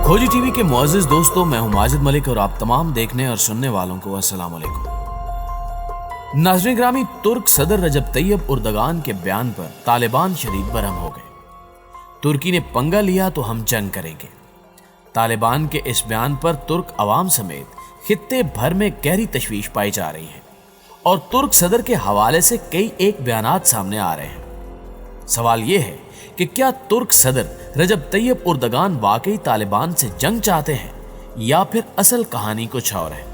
खोजी टीवी के मुअज़्ज़िज़ दोस्तों, मैं हूं माजिद मलिक और आप तमाम देखने और सुनने वालों को अस्सलाम वालेकुम। नाज़रीन ग्रामी, तुर्क सदर रजब तैयब उर्दगान के बयान पर तालिबान शदीद बरहम हो गए। तुर्की ने पंगा लिया तो हम जंग करेंगे। तालिबान के इस बयान पर तुर्क अवाम समेत खित्ते भर में गहरी तशवीश पाई जा रही है और तुर्क सदर के हवाले से कई एक बयानात सामने आ रहे हैं। सवाल यह है कि क्या तुर्क सदर रजब तैयब उर्दगान वाकई तालिबान से जंग चाहते हैं या फिर असल कहानी कुछ और है।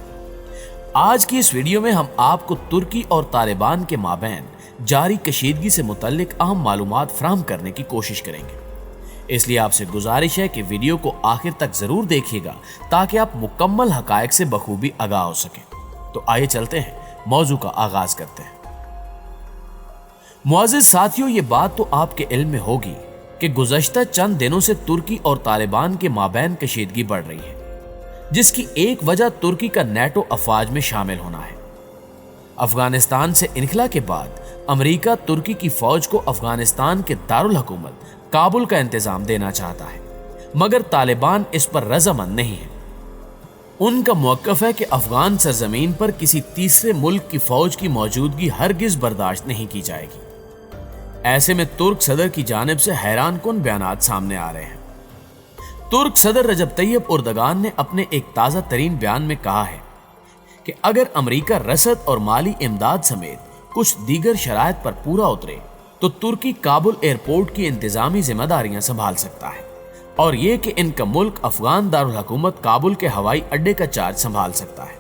आज की इस वीडियो में हम आपको तुर्की और तालिबान के माबैन जारी कशीदगी से मुतल्लिक अहम मालूमात फराहम करने की कोशिश करेंगे। इसलिए आपसे गुजारिश है कि वीडियो को आखिर तक जरूर देखिएगा ताकि आप मुकम्मल हकायक से बखूबी आगाह हो सकें। तो आइए चलते हैं, मौजू का आगाज करते हैं। मुअज़्ज़िज़ साथियों, ये बात तो आपके इल्म में होगी कि गुज़श्ता चंद दिनों से तुर्की और तालिबान के माबैन कशीदगी बढ़ रही है, जिसकी एक वजह तुर्की का नेटो अफवाज में शामिल होना है। अफगानिस्तान से इनखला के बाद अमेरिका तुर्की की फौज को अफगानिस्तान के दारुल हुकूमत काबुल का इंतजाम देना चाहता है, मगर तालिबान इस पर रज़ामंद नहीं है। उनका मौक़िफ़ है कि अफगान सरजमीन पर किसी तीसरे मुल्क की फौज की मौजूदगी हरगिज बर्दाश्त नहीं की जाएगी। ऐसे में तुर्क सदर की जानिब से हैरान कुन बयानात सामने आ रहे हैं। तुर्क सदर रजब तैयब उर्दगान ने अपने एक ताज़ा तरीन बयान में कहा है कि अगर अमेरिका रसद और माली इमदाद समेत कुछ दीगर शराइत पर पूरा उतरे तो तुर्की काबुल एयरपोर्ट की इंतजामी जिम्मेदारियां संभाल सकता है और ये कि इनका मुल्क अफगान दारुल हुकूमत काबुल के हवाई अड्डे का चार्ज संभाल सकता है।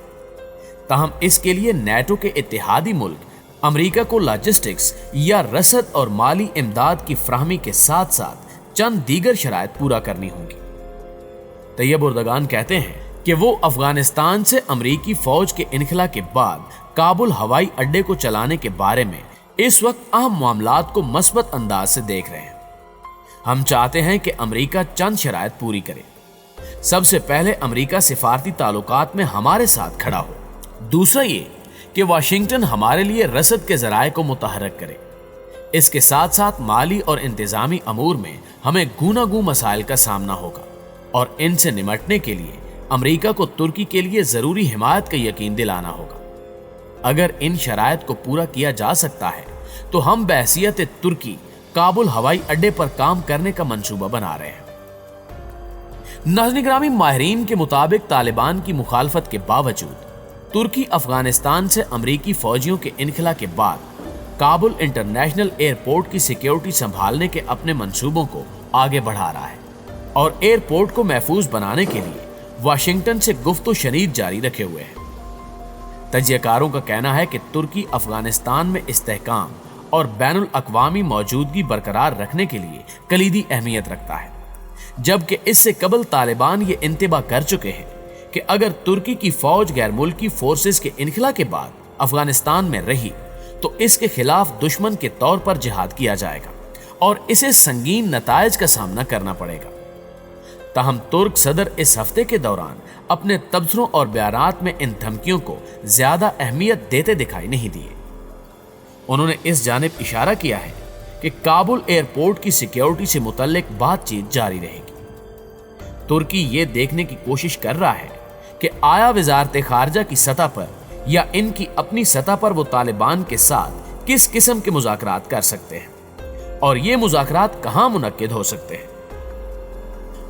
ताहम इसके लिए नेटो के इत्तेहादी मुल्क अमेरिका को लॉजिस्टिक्स या रसद और माली इमदाद की फ्राहमी के साथ साथ चंद दीगर शराइत पूरा करनी होंगी। तैयब उर्दगान कहते हैं कि वो अफगानिस्तान से अमेरिकी फौज के इनखला के बाद काबुल हवाई अड्डे को चलाने के बारे में इस वक्त अहम मामलात को मस्बत अंदाज से देख रहे हैं। हम चाहते हैं कि अमेरिका चंद शराइत पूरी करे। सबसे पहले अमेरिका सिफारती ताल्लुकात में हमारे साथ खड़ा हो। दूसरा ये कि वाशिंगटन हमारे लिए रसद के जराए को मुतहर्रिक करे। इसके साथ साथ माली और इंतजामी अमूर में हमें गूनागू मसाइल का सामना होगा और इनसे निमटने के लिए अमेरिका को तुर्की के लिए जरूरी हिमायत का यकीन दिलाना होगा। अगर इन शराइत को पूरा किया जा सकता है तो हम बहैसियत तुर्की काबुल हवाई अड्डे पर काम करने का मंसूबा बना रहे हैं। नाज़रीन ग्रामी, माहिरीन के मुताबिक तालिबान की मुखालफत के बावजूद तुर्की अफगानिस्तान से अमेरिकी फौजियों के इनखला के बाद काबुल इंटरनेशनल एयरपोर्ट की सिक्योरिटी संभालने के अपने मंसूबों को आगे बढ़ा रहा है और एयरपोर्ट को महफूज बनाने के लिए वाशिंगटन से गुफ्तो शनीद जारी रखे हुए है। तज्जियाकारों का कहना है कि तुर्की अफगानिस्तान में इस्तेहकाम और बैनुल अक़वामी मौजूदगी बरकरार रखने के लिए कलीदी अहमियत रखता है, जबकि इससे कबल तालिबान ये इंतबा कर चुके हैं कि अगर तुर्की की फौज गैर मुल्की फोर्सेस के इनखला के बाद अफगानिस्तान में रही तो इसके खिलाफ दुश्मन के तौर पर जिहाद किया जाएगा और इसे संगीन नतायज का सामना करना पड़ेगा। ताहम तुर्क सदर इस हफ्ते के दौरान अपने तबसरों और बयानात में इन धमकियों को ज्यादा अहमियत देते दिखाई नहीं दिए। उन्होंने इस जानिब इशारा किया है कि काबुल एयरपोर्ट की सिक्योरिटी से मुतल्लिक बातचीत जारी रहेगी। तुर्की ये देखने की कोशिश कर रहा है कि आया वजारत खारजा की सतह पर या इनकी अपनी सतह पर वो तालिबान के साथ किस किस्म के मुज़ाकरात कर सकते हैं और ये मुज़ाकरात कहां मुनक्किद हो सकते हैं।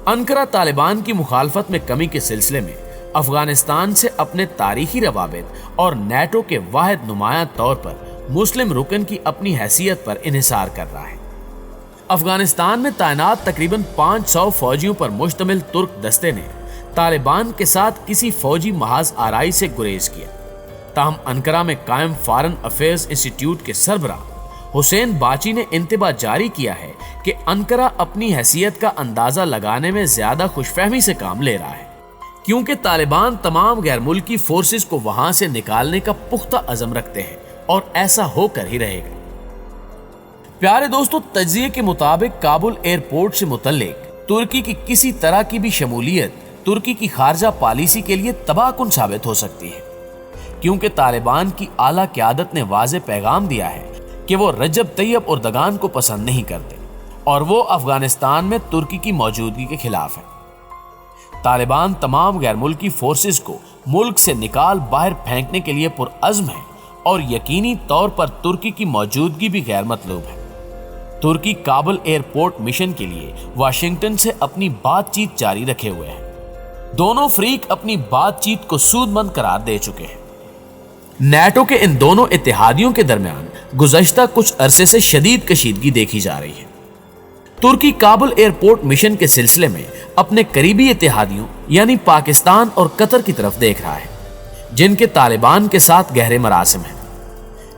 अंकारा तालिबान की मुखालफत में कमी के सिलसिले में अफगानिस्तान से अपने तारीखी रवाबित और नेटो के वाहिद नुमाया तौर पर मुस्लिम रुकन की अपनी हैसियत पर इन्हिसार कर रहा है। अफगानिस्तान में तैनात तकरीबन 500 फौजियों पर मुश्तमिल तुर्क दस्ते ने तालिबान के साथ किसी फौजी महाज आराई से गुरेज किया। ताहम अंकारा में कायम फॉरेन अफेयर्स इंस्टीट्यूट के सरबराह हुसैन बाची ने इंतबा जारी किया है कि अंकारा अपनी हैसियत का अंदाजा लगाने में ज्यादा खुशफहमी से काम ले रहा है, क्योंकि तालिबान तमाम गैर मुल्की फोर्सेस को वहां से निकालने का पुख्ता अज़म रखते हैं और ऐसा होकर ही रहेगा। प्यारे दोस्तों, तज्जिये के मुताबिक काबुल एयरपोर्ट से मुतल्लिक तुर्की की किसी तरह की भी शमूलियत तुर्की की खारजा पॉलिसी के लिए तबाहकुन साबित हो सकती है, क्योंकि तालिबान की आला क़यादत ने वाज़ेह पैगाम दिया है कि वो रजब तैयब उर्दगान को पसंद नहीं करते और वो अफगानिस्तान में तुर्की की मौजूदगी के खिलाफ है। तालिबान तमाम गैर मुल्की फोर्सेस को मुल्क से निकाल बाहर फेंकने के लिए पुरअज़्म है और यकीनी तौर पर तुर्की की मौजूदगी भी गैर मतलूब है। तुर्की काबुल एयरपोर्ट मिशन के लिए वाशिंगटन से अपनी बातचीत जारी रखे हुए है। दोनों फरीक अपनी बातचीत को सूदमंद करार दे चुके हैं। नेटो के इन दोनों इत्तेहादियों के दरमियान गुज़श्ता कुछ अरसे से शदीद कशीदगी देखी जा रही है। तुर्की काबुल एयरपोर्ट मिशन के सिलसिले में अपने करीबी इत्तेहादियों यानी पाकिस्तान और कतर की तरफ देख रहा है, जिनके तालिबान के साथ गहरे मरासिम हैं।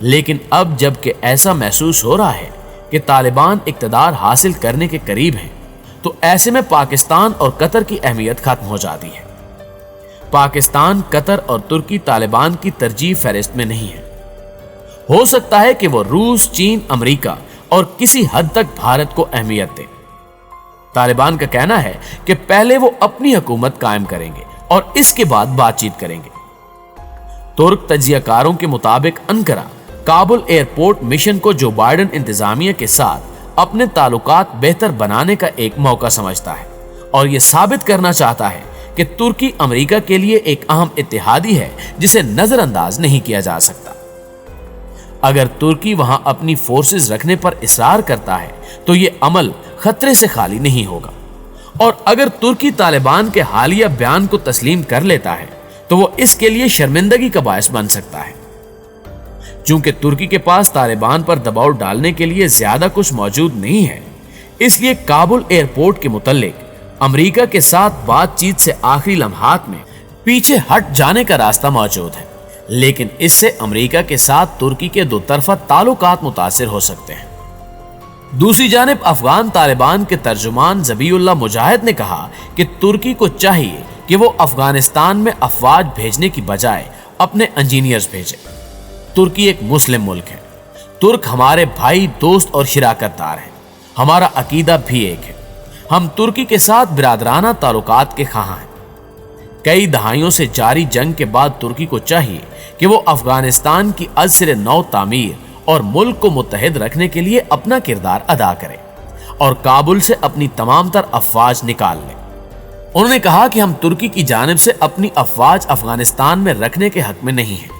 लेकिन अब जबकि ऐसा महसूस हो रहा है कि तालिबान इक़्तिदार हासिल करने के करीब हैं, तो ऐसे में पाकिस्तान और कतर की अहमियत खत्म हो जाती है। पाकिस्तान, कतर और तुर्की तालिबान की तरजीह फहरिस्त में नहीं है। हो सकता है कि वो रूस, चीन, अमेरिका और किसी हद तक भारत को अहमियत दे। तालिबान का कहना है कि पहले वो अपनी हुकूमत कायम करेंगे और इसके बाद बातचीत करेंगे। तुर्क तज्जियाकारों के मुताबिक अंकारा काबुल एयरपोर्ट मिशन को जो बाइडेन इंतजामिया के साथ अपने ताल्लुकात बेहतर बनाने का एक मौका समझता है और यह साबित करना चाहता है कि तुर्की अमेरिका के लिए एक अहम इत्तेहादी है जिसे नजरअंदाज नहीं किया जा सकता। अगर तुर्की वहां अपनी फोर्सेस रखने पर इसरार करता है तो यह अमल खतरे से खाली नहीं होगा, और अगर तुर्की तालिबान के हालिया बयान को तस्लीम कर लेता है तो वो इसके लिए शर्मिंदगी का बायस बन सकता है। चूंकि तुर्की के पास तालिबान पर दबाव डालने के लिए ज्यादा कुछ मौजूद नहीं है, इसलिए काबुल एयरपोर्ट के मुतल्लिक अमेरिका के साथ बातचीत से आखिरी लम्हात में पीछे हट जाने का रास्ता मौजूद है। लेकिन इससे अमेरिका के साथ तुर्की के दो तरफा ताल्लुकात मुतासिर हो सकते हैं। दूसरी जानिब अफगान तालिबान के तर्जुमान ज़बीउल्लाह मुजाहिद ने कहा कि तुर्की को चाहिए कि वो अफगानिस्तान में अफवाज भेजने की बजाय अपने इंजीनियर्स भेजे। तुर्की एक मुस्लिम मुल्क है। तुर्क हमारे भाई, दोस्त और शिराकतदार हैं। हमारा अकीदा भी एक है। हम तुर्की के साथ बिरादराना ताल्लुकात के ख़्वाह हैं। कई दहाइयों से जारी जंग के बाद तुर्की को चाहिए कि वो अफगानिस्तान की अज़ नौ तामीर और मुल्क को मुत्तहिद रखने के लिए अपना किरदार अदा करे और काबुल से अपनी तमाम तर अफवाज निकाल ले। उन्होंने कहा कि हम तुर्की की जानिब से अपनी अफवाज अफगानिस्तान में रखने के हक में नहीं है।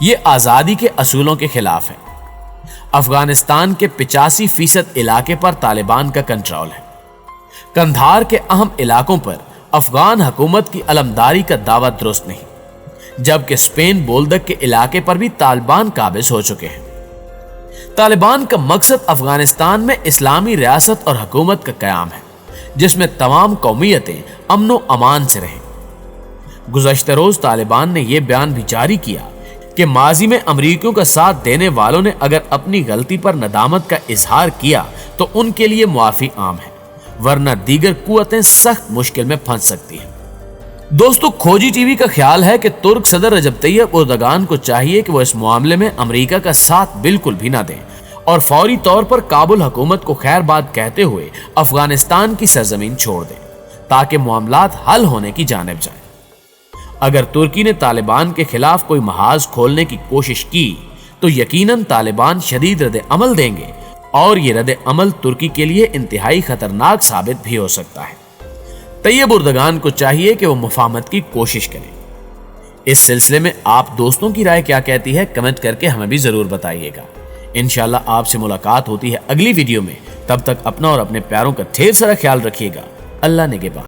ये आज़ादी के असूलों के खिलाफ है। अफगानिस्तान के 85% इलाके पर तालिबान का कंट्रोल है। कंधार के अहम इलाकों पर अफगान हुकूमत की अलमदारी का दावा दुरुस्त नहीं, जबकि स्पेन बोल्दक के इलाके पर भी तालिबान काबिज हो चुके हैं। तालिबान का मकसद अफगानिस्तान में इस्लामी रियासत और हुकूमत का कयाम है, जिसमें तमाम कौमियतें अमन व अमान से रहें। गुज़श्ता रोज तालिबान ने यह बयान भी जारी किया कि माजी में अमरीकियों का साथ देने वालों ने अगर अपनी गलती पर नदामत का इजहार किया तो उनके लिए मुआफी आम है, वरना दीगर कुव्वतें सख्त मुश्किल में फंस सकती हैं। दोस्तों, खोजी टीवी का ख्याल है कि तुर्क सदर रजब तैयब एर्दोगान को चाहिए कि वो इस मामले में अमेरिका का साथ बिल्कुल भी ना दें और फौरी तौर पर काबुल हुकूमत को खैरबाद कहते हुए अफगानिस्तान की सरजमीन छोड़ दें ताकि मामलात हल होने की जानिब जाए। अगर तुर्की ने तालिबान के खिलाफ कोई महाज खोलने की कोशिश की तो यकीनन तालिबान शदीद रद्द अमल देंगे और ये रद्द अमल तुर्की के लिए इंतहाई खतरनाक साबित भी हो सकता है। तैयब एर्दोगान को चाहिए कि वो मुफाहमत की कोशिश करें। इस सिलसिले में आप दोस्तों की राय क्या कहती है, कमेंट करके हमें भी जरूर बताइएगा। इंशाल्लाह आपसे मुलाकात होती है अगली वीडियो में। तब तक अपना और अपने प्यारों का ढेर सारा ख्याल रखिएगा। अल्लाह निगहबान।